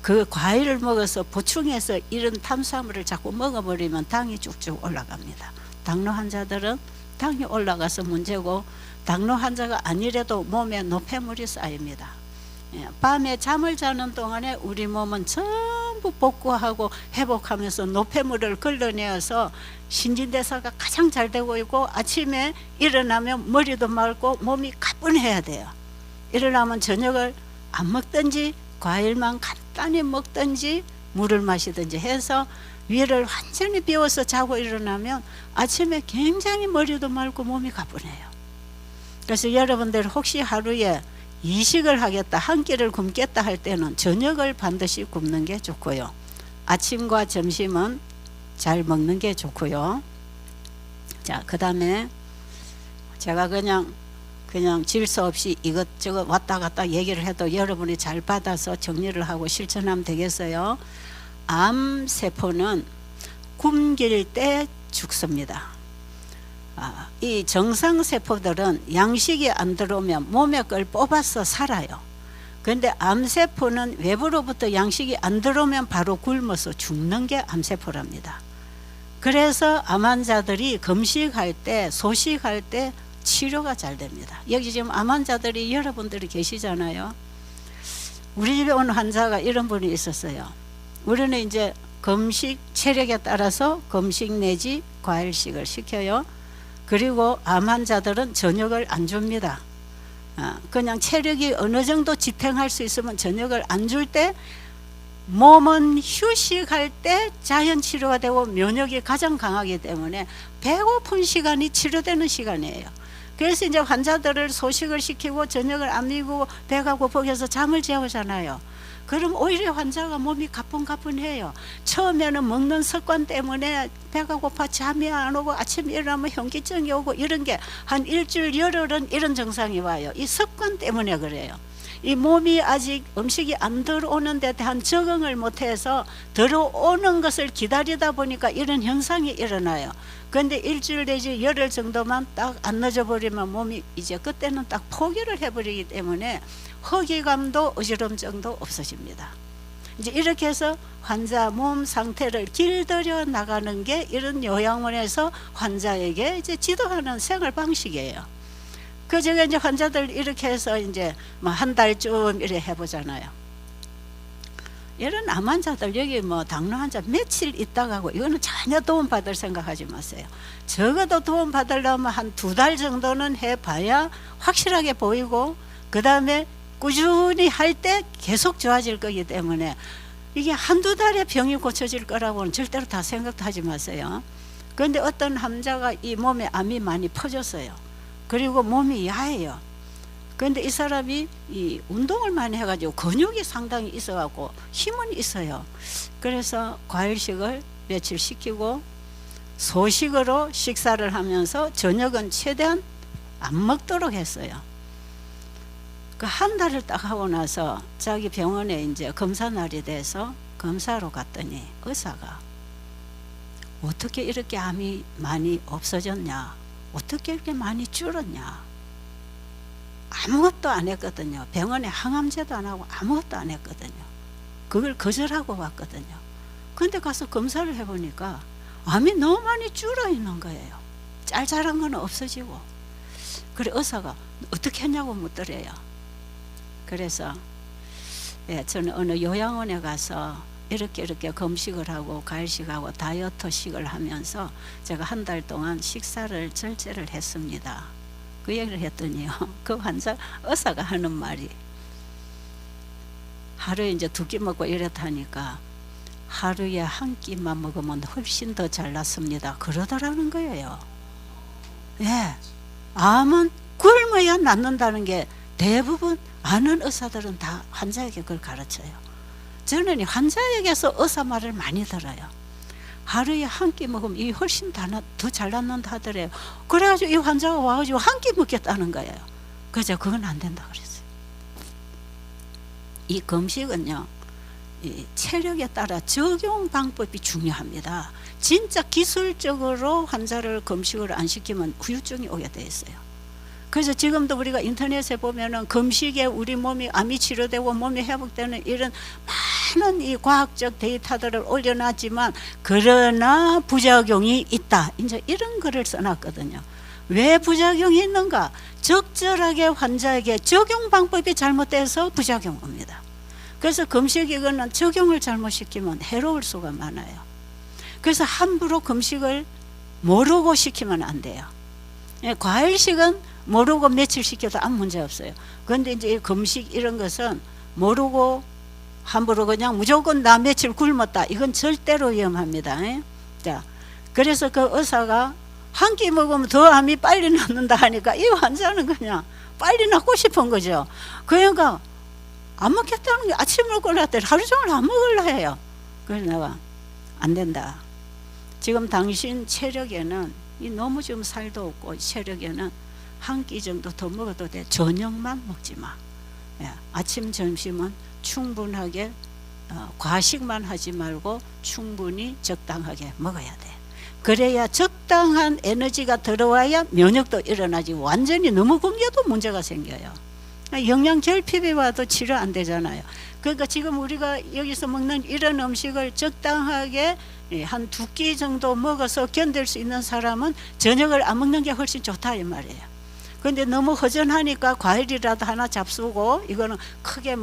그 과일을 먹어서 보충해서 이런 탄수화물을 자꾸 먹어버리면 당이 쭉쭉 올라갑니다. 당뇨 환자들은 당이 올라가서 문제고, 당뇨 환자가 아니래도 몸에 노폐물이 쌓입니다. 밤에 잠을 자는 동안에 우리 몸은 전부 복구하고 회복하면서 노폐물을 걸러내어서 신진대사가 가장 잘 되고 있고, 아침에 일어나면 머리도 맑고 몸이 가뿐해야 돼요. 일어나면 저녁을 안 먹든지 과일만 간단히 먹든지 물을 마시든지 해서 위를 완전히 비워서 자고 일어나면 아침에 굉장히 머리도 맑고 몸이 가뿐해요. 그래서 여러분들 혹시 하루에 이식을 하겠다, 한 끼를 굶겠다 할 때는 저녁을 반드시 굶는 게 좋고요. 아침과 점심은 잘 먹는 게 좋고요. 자, 그 다음에 제가 그냥 질서 없이 이것저것 왔다 갔다 얘기를 해도 여러분이 잘 받아서 정리를 하고 실천하면 되겠어요. 암세포는 굶길 때 죽습니다. 이 정상세포들은 양식이 안 들어오면 몸에 걸 뽑아서 살아요. 그런데 암세포는 외부로부터 양식이 안 들어오면 바로 굶어서 죽는 게 암세포랍니다. 그래서 암 환자들이 금식할 때, 소식할 때 치료가 잘 됩니다. 여기 지금 암 환자들이 여러분들이 계시잖아요. 우리 집에 온 환자가 이런 분이 있었어요. 우리는 이제 금식 체력에 따라서 금식 내지 과일식을 시켜요. 그리고 암 환자들은 저녁을 안 줍니다. 그냥 체력이 어느 정도 지탱할 수 있으면 저녁을 안 줄 때, 몸은 휴식할 때 자연 치료가 되고 면역이 가장 강하기 때문에 배고픈 시간이 치료되는 시간이에요. 그래서 이제 환자들을 소식을 시키고 저녁을 안 먹이고 배가 고프해서 잠을 재우잖아요. 그럼 오히려 환자가 몸이 가뿐가뿐해요. 처음에는 먹는 습관 때문에 배가 고파 잠이 안 오고 아침에 일어나면 현기증이 오고 이런 게 한 일주일 열흘은 이런 증상이 와요. 이 습관 때문에 그래요. 이 몸이 아직 음식이 안 들어오는 데 대한 적응을 못해서 들어오는 것을 기다리다 보니까 이런 현상이 일어나요. 그런데 일주일 내지 열흘 정도만 딱 안 늦어버리면 몸이 이제 그때는 딱 포기를 해버리기 때문에 허기감도 어지럼증도 없어집니다. 이제 이렇게 해서 환자 몸 상태를 길들여 나가는 게 이런 요양원에서 환자에게 이제 지도하는 생활 방식이에요. 그 제가 이제 환자들 이렇게 해서 이제 뭐 한 달쯤 이래 해보잖아요. 이런 암 환자들 여기 뭐 당뇨 환자 며칠 있다가 하고 이거는 전혀 도움 받을 생각하지 마세요. 적어도 도움 받으려면 한 2달 정도는 해봐야 확실하게 보이고 그 다음에 꾸준히 할 때 계속 좋아질 거기 때문에 이게 한두 달에 병이 고쳐질 거라고는 절대로 다 생각도 하지 마세요. 그런데 어떤 환자가 이 몸에 암이 많이 퍼졌어요. 그리고 몸이 야해요. 그런데 이 사람이 이 운동을 많이 해가지고 근육이 상당히 있어갖고 힘은 있어요. 그래서 과일식을 며칠 시키고 소식으로 식사를 하면서 저녁은 최대한 안 먹도록 했어요. 그 한 달을 딱 하고 나서 자기 병원에 이제 검사 날이 돼서 검사로 갔더니 의사가 어떻게 이렇게 암이 많이 없어졌냐, 어떻게 이렇게 많이 줄었냐. 아무것도 안 했거든요. 병원에 항암제도 안 하고 아무것도 안 했거든요. 그걸 거절하고 왔거든요. 근데 가서 검사를 해보니까 암이 너무 많이 줄어 있는 거예요. 짤짤한 건 없어지고. 그래 의사가 어떻게 했냐고 묻더래요. 그래서 저는 어느 요양원에 가서 이렇게 검식을 하고 과일식하고 다이어트식을 하면서 제가 한 달 동안 식사를 절제를 했습니다. 그 얘기를 했더니요, 그 환자 의사가 하는 말이 하루에 이제 2끼 먹고 이렇다니까 하루에 한 끼만 먹으면 훨씬 더 잘났습니다. 그러더라는 거예요. 예, 암은 굶어야 낫는다는 게 대부분 아는 의사들은 다 환자에게 그걸 가르쳐요. 저는 환자에게서 의사 말을 많이 들어요. 하루에 한 끼 먹으면 이 훨씬 더 잘 낫는다 하더래요. 그래가지고 이 환자가 와가지고 한 끼 먹겠다는 거예요. 그래서 그건 안 된다 그랬어요. 이 금식은요, 이 체력에 따라 적용 방법이 중요합니다. 진짜 기술적으로 환자를 금식을 안 시키면 후유증이 오게 돼 있어요. 그래서 지금도 우리가 인터넷에 보면은 금식에 우리 몸이 암이 치료되고 몸이 회복되는 이런 많은 이 과학적 데이터들을 올려놨지만 그러나 부작용이 있다. 이제 이런 글을 써놨거든요. 왜 부작용이 있는가? 적절하게 환자에게 적용 방법이 잘못돼서 부작용 옵니다. 그래서 금식 이거는 적용을 잘못시키면 해로울 수가 많아요. 그래서 함부로 금식을 모르고 시키면 안 돼요. 과일식은 모르고 며칠 시켜도 아무 문제 없어요. 그런데 이제 금식 이런 것은 모르고 함부로 그냥 무조건 나 며칠 굶었다. 이건 절대로 위험합니다. 자, 그래서 그 의사가 한 끼 먹으면 더 암이 빨리 낫는다 하니까 이 환자는 그냥 빨리 낫고 싶은 거죠. 그러니까 안 먹겠다는 게 아침 먹고 났더니 하루 종일 안 먹으려 해요. 그래서 내가 안 된다. 지금 당신 체력에는 이 너무 좀 살도 없고 체력에는 한 끼 정도 더 먹어도 돼. 저녁만 먹지 마. 아침 점심은 충분하게 과식만 하지 말고 충분히 적당하게 먹어야 돼. 그래야 적당한 에너지가 들어와야 면역도 일어나지. 완전히 너무 굶겨도 문제가 생겨요. 영양 결핍이 와도 치료 안 되잖아요. 그러니까 지금 우리가 여기서 먹는 이런 음식을 적당하게 한 2끼 정도 먹어서 견딜 수 있는 사람은 저녁을 안 먹는 게 훨씬 좋다 이 말이에요. 그런데 너무 허전하니까 과일이라도 하나 잡수고 이거는 크게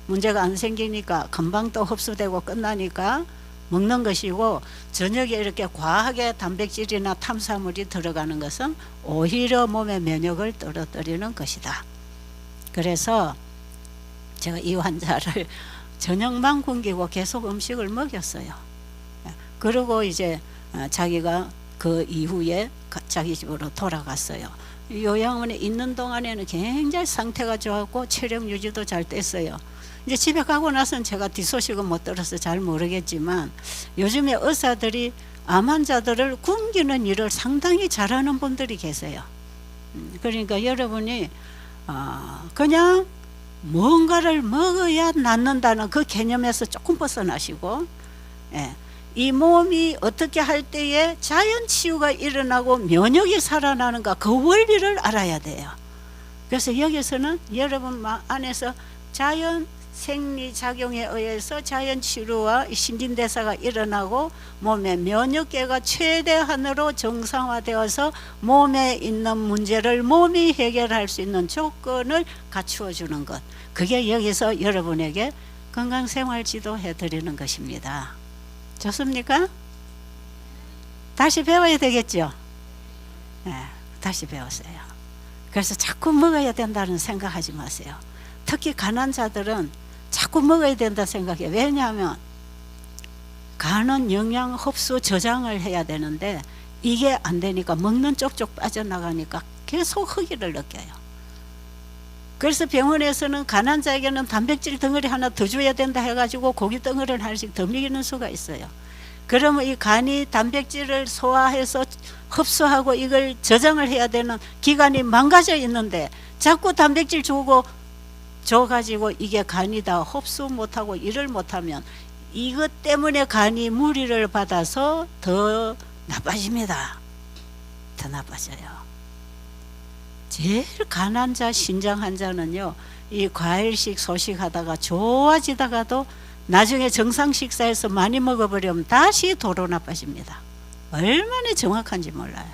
문제가 안 생기니까 금방 또 흡수되고 끝나니까 먹는 것이고, 저녁에 이렇게 과하게 단백질이나 탄수화물이 들어가는 것은 오히려 몸의 면역을 떨어뜨리는 것이다. 그래서 제가 이 환자를 저녁만 굶기고 계속 음식을 먹였어요. 그리고 이제 자기가 그 이후에 자기 집으로 돌아갔어요. 요양원에 있는 동안에는 굉장히 상태가 좋았고 체력 유지도 잘 됐어요. 이제 집에 가고 나서는 제가 뒷소식은 못 들어서 잘 모르겠지만 요즘에 의사들이 암 환자들을 굶기는 일을 상당히 잘하는 분들이 계세요. 그러니까 여러분이 그냥 뭔가를 먹어야 낫는다는 그 개념에서 조금 벗어나시고, 이 몸이 어떻게 할 때에 자연 치유가 일어나고 면역이 살아나는가, 그 원리를 알아야 돼요. 그래서 여기서는 여러분 안에서 자연 생리작용에 의해서 자연치료와 신진대사가 일어나고 몸의 면역계가 최대한으로 정상화되어서 몸에 있는 문제를 몸이 해결할 수 있는 조건을 갖추어 주는 것, 그게 여기서 여러분에게 건강생활지도 해드리는 것입니다. 좋습니까? 다시 배워야 되겠죠? 네, 다시 배웠어요. 그래서 자꾸 먹어야 된다는 생각하지 마세요. 특히 가난한 자들은 자꾸 먹어야 된다 생각해요. 왜냐하면 간은 영양 흡수 저장을 해야 되는데 이게 안 되니까 먹는 쪽쪽 빠져나가니까 계속 허기를 느껴요. 그래서 병원에서는 가난한 자에게는 단백질 덩어리 하나 더 줘야 된다 해가지고 고기 덩어리를 하나씩 더 먹이는 수가 있어요. 그러면 이 간이 단백질을 소화해서 흡수하고 이걸 저장을 해야 되는 기관이 망가져 있는데 자꾸 단백질 주고 줘가지고 이게 간이 다 흡수 못하고 일을 못하면 이것 때문에 간이 무리를 받아서 더 나빠집니다. 더 나빠져요. 제일 가난한 자, 신장 환자는요, 이 과일식 소식하다가 좋아지다가도 나중에 정상 식사에서 많이 먹어버리면 다시 도로 나빠집니다. 얼마나 정확한지 몰라요.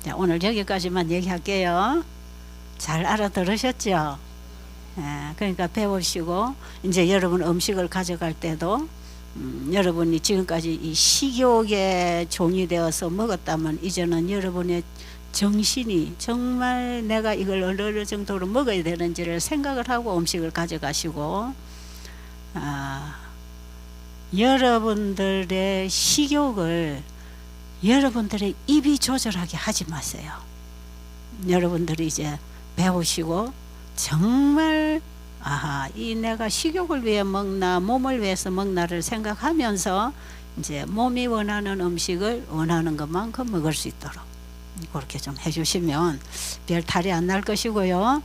자, 오늘 여기까지만 얘기할게요. 잘 알아들으셨죠? 그러니까 배우시고 이제 여러분 음식을 가져갈 때도 여러분이 지금까지 이 식욕의 종이 되어서 먹었다면 이제는 여러분의 정신이 정말 내가 이걸 어느 정도로 먹어야 되는지를 생각을 하고 음식을 가져가시고, 여러분들의 식욕을 여러분들의 입이 조절하게 하지 마세요. 여러분들이 이제 배우시고 정말 이 내가 식욕을 위해 먹나 몸을 위해서 먹나를 생각하면서 이제 몸이 원하는 음식을 원하는 것만큼 먹을 수 있도록 그렇게 좀 해주시면 별 탈이 안 날 것이고요.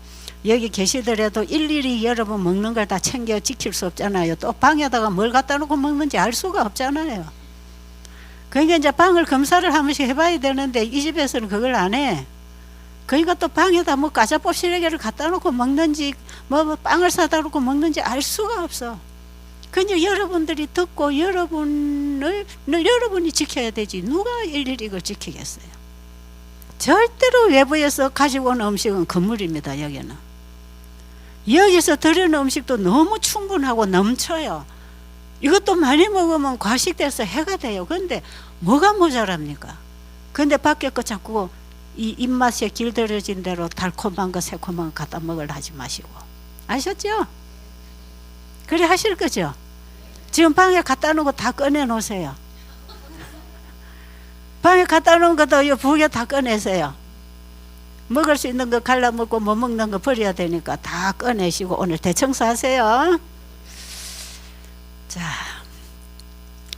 여기 계시더라도 일일이 여러분 먹는 걸 다 챙겨 지킬 수 없잖아요. 또 방에다가 뭘 갖다 놓고 먹는지 알 수가 없잖아요. 그러니까 이제 방을 검사를 한 번씩 해봐야 되는데 이 집에서는 그걸 안 해. 그러니까 또 방에다 뭐 까자뽀 시래기를 갖다 놓고 먹는지 뭐 빵을 사다 놓고 먹는지 알 수가 없어. 그냥 여러분들이 듣고 여러분이 지켜야 되지 누가 일일이 이걸 지키겠어요. 절대로 외부에서 가지고 온 음식은 금물입니다. 여기는 여기서 들여놓은 음식도 너무 충분하고 넘쳐요. 이것도 많이 먹으면 과식돼서 해가 돼요. 그런데 뭐가 모자랍니까? 근데 밖에 거 자꾸 이 입맛에 길들여진 대로 달콤한 거 새콤한 거 갖다 먹으려 하지 마시고. 아셨죠? 그래 하실 거죠? 지금 방에 갖다 놓은 거 다 꺼내 놓으세요. 방에 갖다 놓은 것도 이 부엌에 다 꺼내세요. 먹을 수 있는 거 갈라 먹고 못 먹는 거 버려야 되니까 다 꺼내시고 오늘 대청소하세요. 자,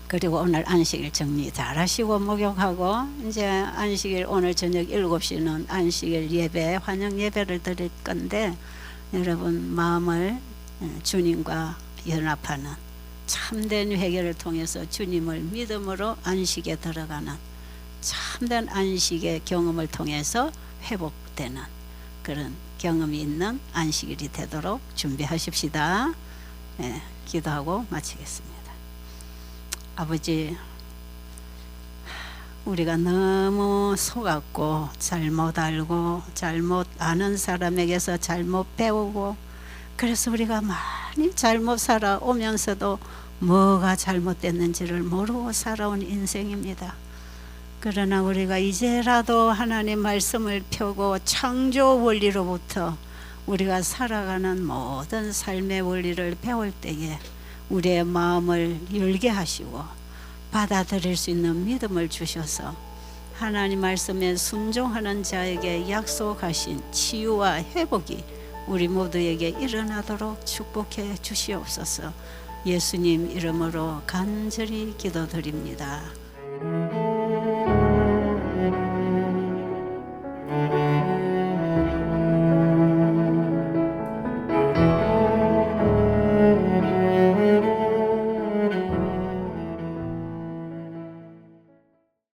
그리고 오늘 안식일 정리 잘 하시고 목욕하고 이제 안식일 오늘 저녁 7시는 안식일 예배 환영 예배를 드릴 건데 여러분 마음을 주님과 연합하는 참된 회개를 통해서 주님을 믿음으로 안식에 들어가는 참된 안식의 경험을 통해서 회복되는 그런 경험이 있는 안식일이 되도록 준비하십시다. 기도하고 마치겠습니다. 아버지, 우리가 너무 속았고 잘못 알고 잘못 아는 사람에게서 잘못 배우고 그래서 우리가 많이 잘못 살아오면서도 뭐가 잘못됐는지를 모르고 살아온 인생입니다. 그러나 우리가 이제라도 하나님 말씀을 펴고 창조 원리로부터 우리가 살아가는 모든 삶의 원리를 배울 때에 우리의 마음을 열게 하시고 받아들일 수 있는 믿음을 주셔서 하나님 말씀에 순종하는 자에게 약속하신 치유와 회복이 우리 모두에게 일어나도록 축복해 주시옵소서. 예수님 이름으로 간절히 기도드립니다.